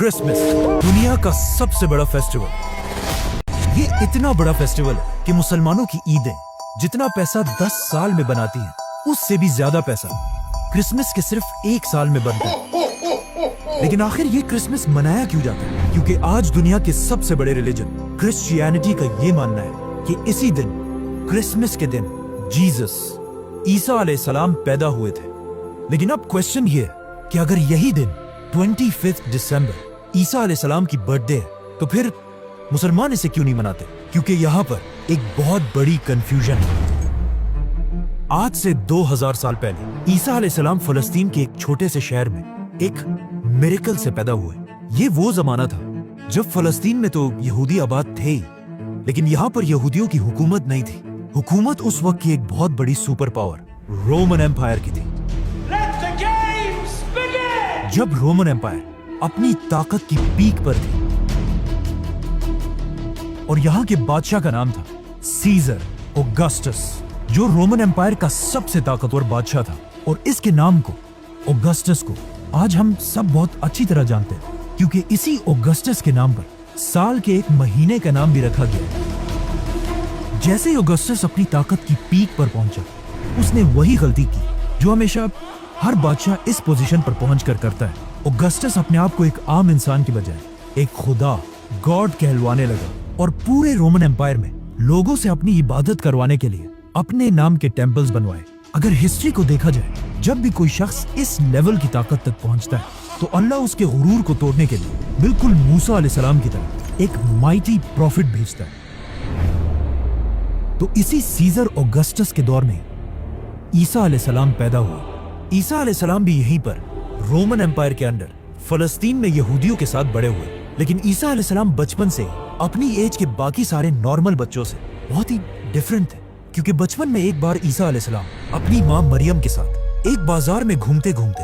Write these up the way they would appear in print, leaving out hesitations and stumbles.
Christmas, दुनिया का सबसे बड़ा फेस्टिवल। ये इतना बड़ा फेस्टिवल है कि मुसलमानों की ईदें जितना पैसा 10 साल में बनाती हैं, उससे भी ज्यादा पैसा क्रिसमस के सिर्फ 1 साल में बनता है। लेकिन आखिर ये क्रिसमस मनाया क्यों जाता है? क्योंकि आज दुनिया के सबसे बड़े रिलीजन क्रिश्चियनिटी का ये मानना है कि इसी दिन, क्रिसमस के दिन, जीसस ईसा अलैहिस्सलाम पैदा हुए थे। लेकिन अब क्वेश्चन ये है कि अगर यही दिन 25 दिसंबर ईसा अलैहिस्सलाम की बर्थडे है, तो फिर मुसलमान इसे क्यों नहीं मनाते? क्योंकि यहाँ पर एक बहुत बड़ी कंफ्यूजन है। आज से 2000 साल पहले ईसा अलैहिस्सलाम फलस्तीन के एक छोटे से शहर में एक मिरेकल से पैदा हुए। ये वो जमाना था जब फलस्तीन में तो यहूदी आबाद थे ही, लेकिन यहाँ पर यहूदियों की हुकूमत नहीं थी। हुकूमत उस वक्त की एक बहुत बड़ी सुपर पावर रोमन एम्पायर की थी। जब रोमन एम्पायर अपनी ताकत की पीक पर थी और यहाँ के बादशाह का नाम था सीजर ऑगस्टस, जो रोमन एम्पायर का सबसे ताकतवर बादशाह था। और इसके नाम को, ऑगस्टस को, आज हम सब बहुत अच्छी तरह जानते हैं, क्योंकि इसी ऑगस्टस के नाम पर साल के एक महीने का नाम भी रखा गया है। जैसे ही ऑगस्टस अपनी ताकत की पीक पर पहुंचा, उसने वही गलती की जो हमेशा हर बादशाह इस पोजीशन पर पहुंचकर करता है। ऑगस्टस अपने आप को एक आम इंसान की बजाय एक खुदा, गॉड कहलवाने लगा और पूरे रोमन एम्पायर में लोगों से अपनी इबादत करवाने के लिए अपने नाम के टेम्पल्स बनवाए। अगर हिस्ट्री को देखा जाए, जब भी कोई शख्स इस लेवल की ताकत तक पहुंचता है, तो अल्लाह उसके गुरूर को तोड़ने के लिए बिल्कुल मूसा अलैहिस्सलाम की तरह एक माइटी प्रॉफिट भेजता है। तो इसी सीजर ऑगस्टस के दौर में ईसा अलैहिस्सलाम पैदा हुआ। ईसा अलैहिस्सलाम भी यहीं पर रोमन एम्पायर के अंडर फलस्तीन में यहूदियों के साथ बड़े हुए। लेकिन ईसा अलैहिस्सलाम बचपन से अपनी एज के बाकी सारे नॉर्मल बच्चों से बहुत ही डिफरेंट थे, क्योंकि बचपन में एक बार ईसा अलैहिस्सलाम अपनी माँ मरियम के साथ एक बाजार में घूमते घूमते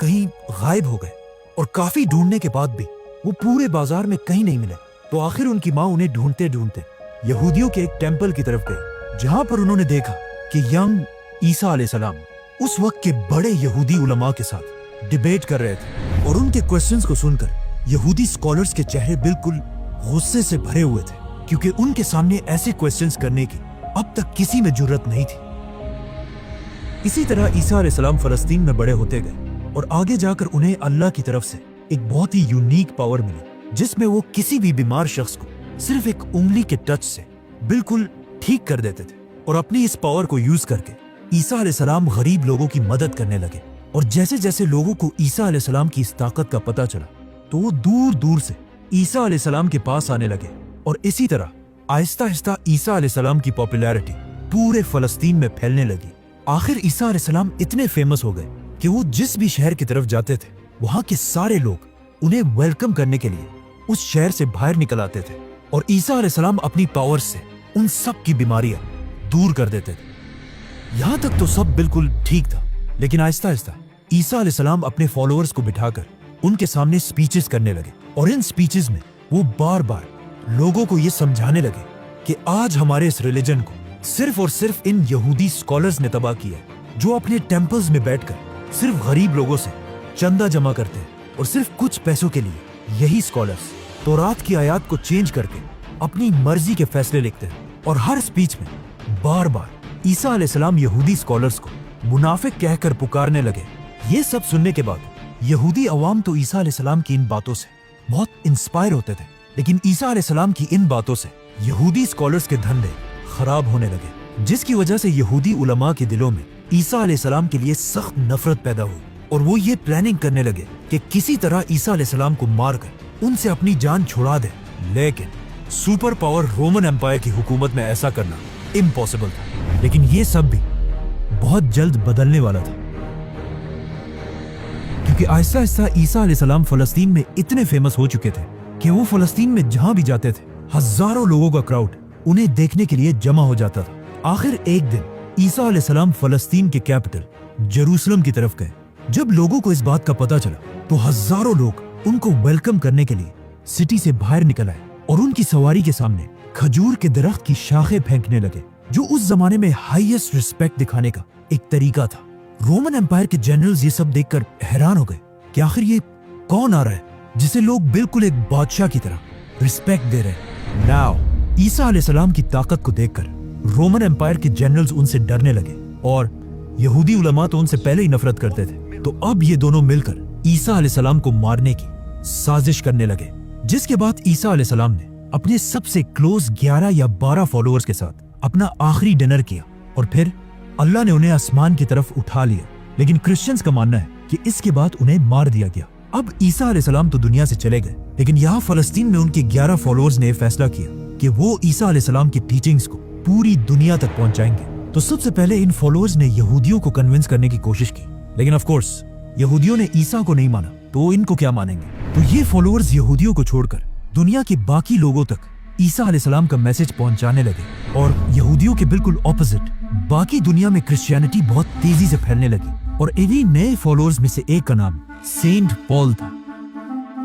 कहीं गायब हो गए और काफी ढूंढने के बाद भी वो पूरे बाजार में कहीं नहीं मिले। तो आखिर उनकी माँ उन्हें ढूंढते ढूंढते यहूदियों के एक टेम्पल की तरफ गए, जहां पर उन्होंने देखा कि यंग ईसा अलैहिस्सलाम उस वक्त के बड़े यहूदी उलमा के साथ डिबेट कर रहे थे। और उनके क्वेश्चंस को सुनकर यहूदी स्कॉलर्स के चेहरे बिल्कुल गुस्से से भरे हुए थे, क्योंकि उनके सामने ऐसे क्वेश्चंस करने की अब तक किसी में जुर्रत नहीं थी। इसी तरह ईसा अलैहिस्सलाम फलस्तीन में बड़े होते गए और आगे जाकर उन्हें अल्लाह की तरफ से एक बहुत ही यूनिक पावर मिली, जिसमें वो किसी भी बीमार शख्स को सिर्फ एक उंगली के टच से बिल्कुल ठीक कर देते थे। और अपनी इस पावर को यूज करके ईसा अलैहिस्सलाम गरीब लोगों की मदद करने लगे। और जैसे जैसे लोगों को ईसा अलैहिस्सलाम की इस ताकत का पता चला, तो वो दूर दूर से ईसा अलैहिस्सलाम के पास आने लगे। और इसी तरह आहिस्ता आहिस्ता ईसा अलैहिस्सलाम की पॉपुलैरिटी पूरे फलस्तीन में फैलने लगी। आखिर ईसा अलैहिस्सलाम इतने फेमस हो गए कि वो जिस भी शहर की तरफ जाते थे, वहां के सारे लोग उन्हें वेलकम करने के लिए उस शहर से बाहर निकल आते थे। और ईसा अलैहिस्सलाम अपनी पावर से उन सब की बीमारियां दूर कर देते थे। यहाँ तक तो सब बिल्कुल ठीक था, लेकिन आहिस्ता आहिस्ता ईसा अलैहिस्सलाम अपने फॉलोअर्स को बिठाकर उनके सामने स्पीचेस करने लगे। और इन स्पीचेस में वो बार बार लोगों को ये समझाने लगे कि आज हमारे इस रिलीजन को सिर्फ और सिर्फ इन यहूदी स्कॉलर्स ने तबाह किया है, जो अपने टेम्पल्स में बैठकर सिर्फ गरीब लोगों से चंदा जमा करते हैं। और सिर्फ कुछ पैसों के लिए यही स्कॉलर्स तौरात की आयत को चेंज करके अपनी मर्जी के फैसले लिखते हैं। और हर स्पीच में बार बार ईसा अलैहिस्सलाम यहूदी स्कॉलर्स को मुनाफिक कहकर पुकारने लगे। ये सब सुनने के बाद यहूदी अवाम तो ईसा अलैहिस्सलाम की इन बातों से बहुत इंस्पायर होते थे, लेकिन ईसा अलैहिस्सलाम की इन बातों से यहूदी स्कॉलर्स के धंधे खराब होने लगे, जिसकी वजह से यहूदी उलमा के दिलों में ईसा अलैहिस्सलाम के लिए सख्त नफरत पैदा हुई। और वो ये प्लानिंग करने लगे कि किसी तरह ईसा अलैहिस्सलाम को मारकर उनसे अपनी जान छुड़ा दे। लेकिन सुपर पावर रोमन एम्पायर की हुकूमत में ऐसा करना इम्पॉसिबल था। लेकिन ये सब भी बहुत जल्द बदलने वाला था, क्योंकि आहिस्ता आहिस्ता ईसा अलैहिस्सलाम फलस्तीन में इतने फेमस हो चुके थे कि वो फलस्तीन में जहां भी जाते थे, हजारों लोगों का क्राउड उन्हें देखने के लिए जमा हो जाता था। आखिर एक दिन ईसा अलैहिस्सलाम फलस्तीन के कैपिटल जेरूसलम की तरफ गए। जब लोगों को इस बात का पता चला, तो हजारों लोग उनको वेलकम करने के लिए सिटी से बाहर निकल आए और उनकी सवारी के सामने खजूर के दरख्त की शाखें फेंकने लगे, जो उस जमाने में हाईएस्ट रिस्पेक्ट दिखाने का एक तरीका था। रोमन एम्पायर के जनरल्स ये सब देखकर हैरान हो गए कि आखिर ये कौन आ रहा है जिसे लोग बिल्कुल एक बादशाह की तरह रिस्पेक्ट दे रहे हैं। नाउ ईसा अलैहिस्सलाम की ताकत को देखकर रोमन एम्पायर के जनरल्स उनसे डरने लगे और यहूदी उलमा तो उनसे पहले ही नफरत करते थे। तो अब ये दोनों मिलकर ईसा अलैहिस्सलाम को मारने की साजिश करने लगे, जिसके बाद ईसा अलैहिस्सलाम ने अपने सबसे क्लोज 11 या 12 फॉलोअर्स के साथ अपना आखिरी डिनर किया और फिर अल्लाह ने उन्हें आसमान की तरफ उठा लिया। लेकिन क्रिश्चियंस का मानना है कि इसके बाद उन्हें मार दिया गया। अब ईसा अलैहिस्सलाम तो दुनिया से चले गए, लेकिन यहाँ फलस्तीन में उनके 11 फॉलोअर्स ने फैसला किया कि वो ईसा अलैहिस्सलाम की टीचिंग्स को पूरी दुनिया तक पहुंचाएंगे। तो सबसे पहले इन फॉलोअर्स ने यहूदियों को कन्विंस करने की कोशिश की, लेकिन ऑफ कोर्स यहूदियों ने ईसा को नहीं माना, तो इनको क्या मानेंगे। तो ये फॉलोअर्स यहूदियों को छोड़कर दुनिया के बाकी लोगों तक ईसा अलैहिस्सलाम का मैसेज पहुंचाने लगे और यहूदियों के बिल्कुल ऑपोजिट बाकी दुनिया में क्रिश्चियनिटी बहुत तेजी से फैलने लगी। और इन्हीं नए फॉलोअर्स में से एक का नाम सेंट पॉल था।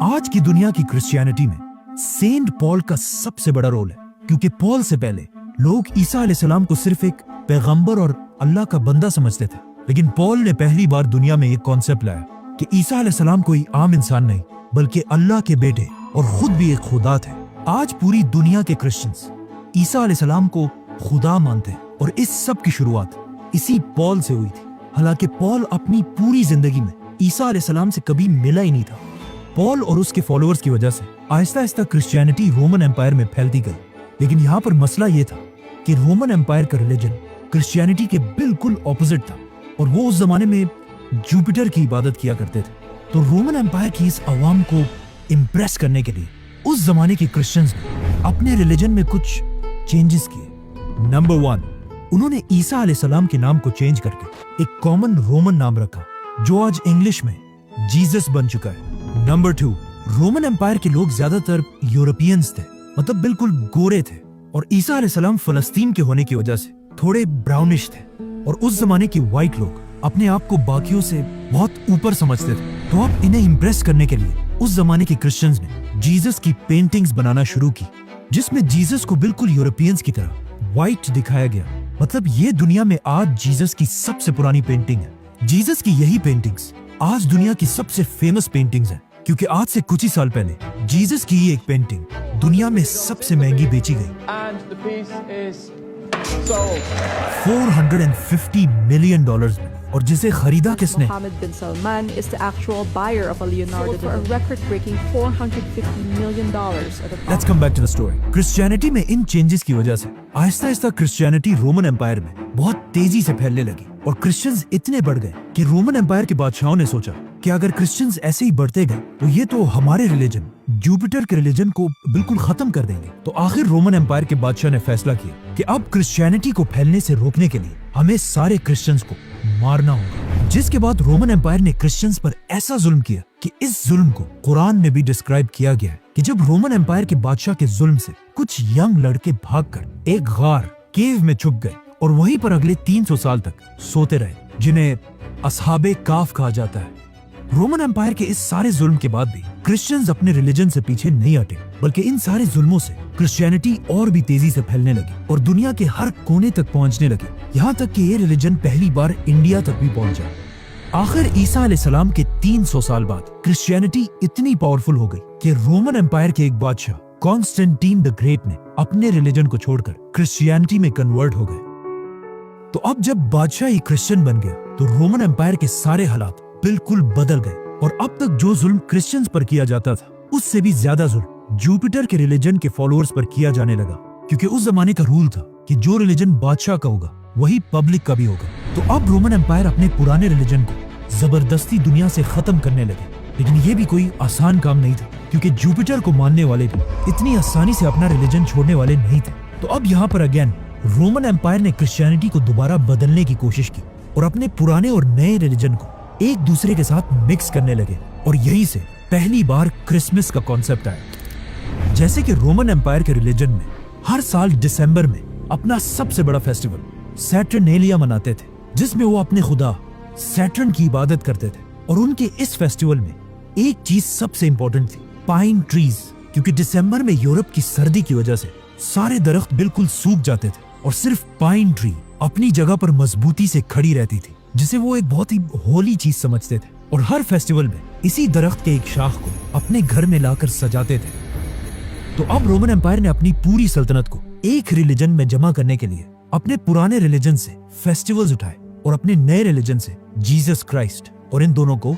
आज की दुनिया की क्रिश्चियनिटी में सेंट पॉल का सबसे बड़ा रोल है, क्योंकि पॉल से पहले लोग ईसा अलैहिस्सलाम को सिर्फ एक पैगंबर और अल्लाह का बंदा समझते थे, लेकिन पॉल ने पहली बार दुनिया में एक कॉन्सेप्ट लाया कि ईसा अलैहिस्सलाम कोई आम इंसान नहीं बल्कि अल्लाह के बेटे और खुद भी एक खुदा थे। आज पूरी दुनिया के क्रिश्चियंस ईसा अलैहिस्सलाम को खुदा मानते हैं और इस सब की शुरुआत इसी पॉल से हुई थी। हालांकि पॉल अपनी पूरी जिंदगी में ईसा अलैहिस्सलाम से कभी मिला ही नहीं था। पॉल और उसके फॉलोअर्स की वजह से Aahista Aahista Christianity Roman empire में फैलती गई, लेकिन यहाँ पर मसला ये था कि रोमन एम्पायर का रिलीजन क्रिश्चियनिटी के बिल्कुल ऑपोजिट था और वो उस जमाने में जुपिटर की इबादत किया करते थे। तो रोमन एम्पायर की इस अवाम को इम्प्रेस करने के लिए उस जमाने के क्रिश्चियंस ने अपने रिलीजन में कुछ चेंजेस किए। नंबर 1, उन्होंने ईसा अलैहिस्सलाम के नाम को चेंज करके एक कॉमन रोमन नाम रखा जो आज इंग्लिश में जीसस बन चुका है। नंबर 2, रोमन एम्पायर के लोग ज्यादातर यूरोपियंस थे, मतलब बिल्कुल गोरे थे, और ईसा अलैहिस्सलाम फलस्तीन के होने की वजह से थोड़े ब्राउनिश थे और उस जमाने के व्हाइट लोग अपने आप को बाकियों से बहुत ऊपर समझते थे। तो अब इन्हें इम्प्रेस करने के लिए उस जमाने के क्रिश्चियंस ने जीसस की पेंटिंग्स बनाना शुरू की, जिसमें जीसस को बिल्कुल यूरोपियंस की तरह व्हाइट दिखाया गया। मतलब ये दुनिया में आज जीसस की सबसे पुरानी पेंटिंग है। जीसस की यही पेंटिंग्स आज दुनिया की सबसे फेमस पेंटिंग्स हैं, क्योंकि आज से कुछ ही साल पहले जीसस की एक पेंटिंग दुनिया में सबसे महंगी बेची गई $450 मिलियन में, और जिसे खरीदा किसने? Mohammed bin Salman is the actual buyer of a Leonardo for a record-breaking $450 million at the Let's come back to the story. Christianity में इन चेंजेस की वजह से Aahista Aahista Christianity Roman empire में बहुत तेजी से फैलने लगी और क्रिश्चियंस इतने बढ़ गए कि रोमन एम्पायर के बादशाहों ने सोचा कि अगर क्रिश्चियंस ऐसे ही बढ़ते गए तो ये तो हमारे रिलीजन जुपिटर के रिलीजन को बिल्कुल खत्म कर देंगे। तो आखिर रोमन एम्पायर के बादशाह ने फैसला किया कि अब क्रिश्चियनिटी को फैलने से रोकने के लिए हमें सारे क्रिश्चियंस को मारना होगा। जिसके बाद रोमन एम्पायर ने क्रिश्चियंस पर ऐसा जुल्म किया कि इस जुल्म को कुरान में भी डिस्क्राइब किया गया है कि जब रोमन एम्पायर के बादशाह के जुल्म से कुछ यंग लड़के भागकर एक गार केव में छुप गए और वहीं पर अगले 300 साल तक सोते रहे, जिन्हें असहाबे काफ कहा जाता है। रोमन एम्पायर के इस सारे जुल्म के बाद भी क्रिश्चियंस अपने रिलीजन से पीछे नहीं हटे, बल्कि इन सारे जुल्मों से क्रिश्चियनिटी और भी तेजी से फैलने लगी और दुनिया के हर कोने तक पहुंचने लगी, यहाँ तक कि ये रिलीजन पहली बार इंडिया तक भी पहुंचा। आखिर ईसा अलैहिस्सलाम के 300 साल बाद क्रिश्चियनिटी इतनी पावरफुल हो गई कि रोमन एम्पायर के एक बादशाह कॉन्स्टेंटीन द ग्रेट ने अपने रिलीजन को छोड़कर क्रिश्चियनिटी में कन्वर्ट हो गए। तो अब जब बादशाह ही क्रिश्चियन बन गया तो रोमन एम्पायर के सारे हालात बिल्कुल बदल गए और अब तक जो जुल्म क्रिश्चियंस पर किया जाता था उससे भी ज्यादा जुल्म जुपिटर के रिलीजन के फॉलोअर्स पर किया जाने लगा, क्योंकि उस जमाने का रूल था कि जो रिलीजन बादशाह का होगा वही पब्लिक का भी होगा। तो अब रोमन एम्पायर अपने पुराने रिलीजन को जबरदस्ती दुनिया से खत्म करने लगे, लेकिन ये भी कोई आसान काम नहीं था, क्योंकि जुपिटर को मानने वाले भी इतनी आसानी से अपना रिलीजन छोड़ने वाले नहीं थे। तो अब यहाँ पर अगेन रोमन एम्पायर ने क्रिश्चियनिटी को दोबारा बदलने की कोशिश की और अपने पुराने और नए रिलीजन को एक दूसरे के साथ मिक्स करने लगे, और यहीं से पहली बार क्रिसमस का कॉन्सेप्ट आया। जैसे कि रोमन एम्पायर के रिलीजन में हर साल दिसंबर में अपना सबसे बड़ा फेस्टिवल सैटर्नेलिया मनाते थे, जिसमें वो अपने खुदा सैटर्न की इबादत करते थे। और उनके इस फेस्टिवल में एक चीज सबसे इंपॉर्टेंट थी, पाइन ट्रीज, क्योंकि दिसंबर में यूरोप की सर्दी की वजह से सारे दरख्त बिल्कुल सूख जाते थे और सिर्फ पाइन ट्री अपनी जगह पर मजबूती से खड़ी रहती थी, जिसे वो एक बहुत ही होली चीज समझते थे। और हर फेस्टिवल में इसी दरख्त के एक शाख को अपने घर में लाकर सजाते थे। तो अब रोमन एम्पायर ने अपनी पूरी सल्तनत को एक रिलीजन में जमा करने के लिए अपने पुराने रिलीजन से फेस्टिवल्स उठाए और अपने नए रिलीजन से जीसस क्राइस्ट और इन दोनों को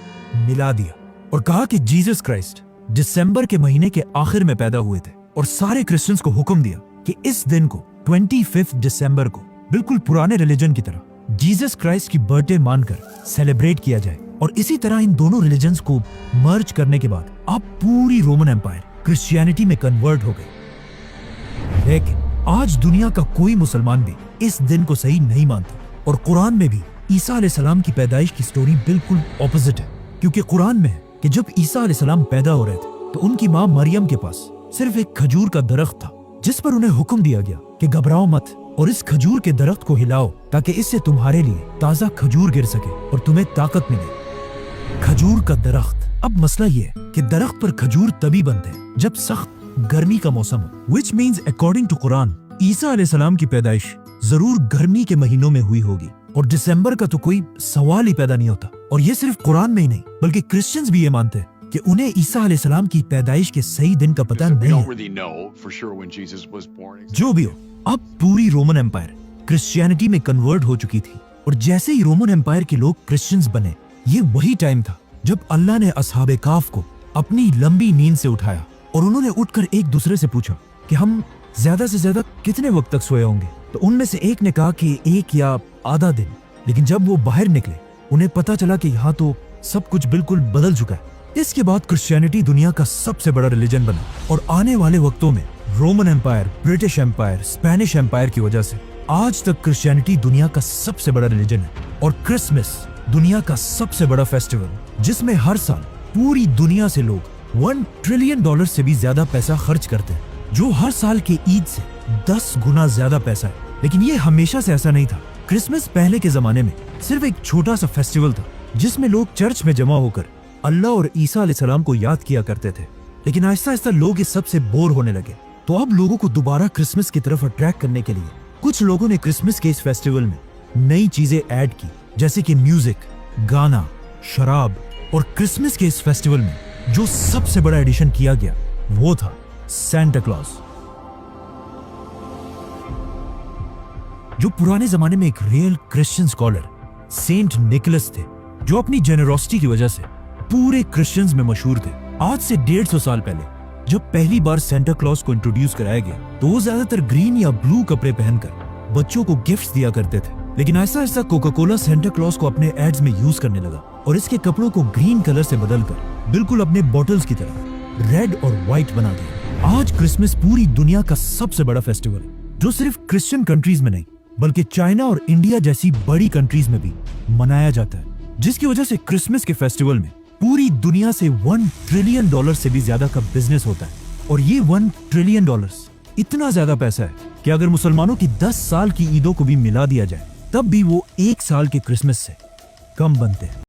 मिला दिया और कहा कि जीसस क्राइस्ट दिसंबर के महीने के आखिर में पैदा हुए थे और सारे क्रिश्चियंस को हुक्म दिया कि इस दिन को 25 दिसंबर को बिल्कुल पुराने रिलीजन की तरह जीसस क्राइस्ट की बर्थडे मानकर सेलिब्रेट किया जाए। और इसी तरह इन दोनों रिलीजन्स को मर्ज करने के बाद अब पूरी रोमन एम्पायर क्रिश्चियनिटी में कन्वर्ट हो गई। लेकिन आज दुनिया का कोई मुसलमान भी इस दिन को सही नहीं मानता और कुरान में भी ईसा अलैहिस्सलाम की पैदाइश की स्टोरी बिल्कुल ऑपोजिट है, क्योंकि कुरान में है कि जब ईसा अलैहिस्सलाम पैदा हो रहे थे तो उनकी माँ मरियम के पास सिर्फ एक खजूर का दरख्त था, जिस पर उन्हें हुक्म दिया गया कि घबराओ मत और इस खजूर के दरख्त को हिलाओ ताकि इससे तुम्हारे लिए ताजा खजूर गिर सके और तुम्हें ताकत मिले। खजूर का दरख्त। अब मसला ये है कि दरख्त पर खजूर तभी बनते हैं जब सख्त गर्मी का मौसम हो, which means according to Quran ईसा अलैहिस्सलाम की पैदाइश जरूर गर्मी के महीनों में हुई होगी और दिसंबर का तो कोई सवाल ही पैदा नहीं होता। और ये सिर्फ कुरान में ही नहीं बल्कि क्रिश्चियंस भी ये मानते हैं कि उन्हें ईसा अलैहिस्सलाम की पैदाइश के सही दिन का पता नहीं है। जो भी हो, अब पूरी रोमन एम्पायर क्रिश्चियनिटी में कन्वर्ट हो चुकी थी और जैसे ही रोमन एम्पायर के लोग क्रिश्चियंस बने, ये वही टाइम था जब अल्लाह ने असहाबे काफ को अपनी लंबी नींद से उठाया और उन्होंने उठकर एक दूसरे से पूछा कि हम ज्यादा से ज्यादा कितने वक्त तक सोए होंगे। तो उनमें से एक ने कहा कि 1 या आधा दिन। लेकिन जब वो बाहर निकले उन्हें पता चला कि यहाँ तो सब कुछ बिल्कुल बदल चुका है। इसके बाद क्रिश्चियनिटी दुनिया का सबसे बड़ा रिलीजन बना और आने वाले वक्तों में Roman empire, British empire, Spanish empire की वजह से आज तक क्रिश्चियनिटी दुनिया का सबसे बड़ा रिलीजन है। और क्रिसमस दुनिया का सबसे बड़ा फेस्टिवल जिसमें हर साल पूरी दुनिया से लोग $1 ट्रिलियन से भी ज्यादा पैसा खर्च करते हैं, जो हर साल के ईद से 10 गुना ज्यादा पैसा है। लेकिन ये हमेशा से ऐसा नहीं था। क्रिसमस पहले के जमाने में सिर्फ एक छोटा सा फेस्टिवल था जिसमें लोग चर्च में जमा होकर अल्लाह और ईसा अलैहिस्सलाम को याद किया करते थे। लेकिन आहिस्ता आहिस्ता लोग इस सब से बोर होने लगे, तो अब लोगों को दोबारा क्रिसमस की तरफ अट्रैक्ट करने के लिए कुछ लोगों ने क्रिसमस के इस फेस्टिवल में नई चीजें ऐड की, जैसे कि म्यूजिक, गाना, शराब। और क्रिसमस के इस फेस्टिवल में जो सबसे बड़ा एडिशन किया गया वो था सेंटा क्लॉज, जो पुराने जमाने में एक real Christian scholar saint Nicholas थे, जो अपनी जेनरोसिटी की वजह से पूरे क्रिश्चियंस में मशहूर थे। आज से 150 साल पहले जब पहली बार सेंटा क्लॉज को इंट्रोड्यूस कराया गया तो वो ज्यादातर ग्रीन या ब्लू कपड़े पहनकर बच्चों को गिफ्ट्स दिया करते थे। लेकिन ऐसा ऐसा कोका कोला सेंटा क्लॉज को अपने एड्स में यूज करने लगा और इसके कपड़ों को ग्रीन कलर से बदलकर बिल्कुल अपने बॉटल्स की तरह रेड और व्हाइट बना दिया। आज क्रिसमस पूरी दुनिया का सबसे बड़ा फेस्टिवल है, जो सिर्फ क्रिश्चियन कंट्रीज में नहीं बल्कि चाइना और इंडिया जैसी बड़ी कंट्रीज में भी मनाया जाता है, जिसकी वजह से क्रिसमस के फेस्टिवल में पूरी दुनिया से $1 ट्रिलियन से भी ज्यादा का बिजनेस होता है। और ये $1 ट्रिलियन इतना ज्यादा पैसा है कि अगर मुसलमानों की 10 साल की ईदों को भी मिला दिया जाए तब भी वो 1 साल के क्रिसमस से कम बनते हैं।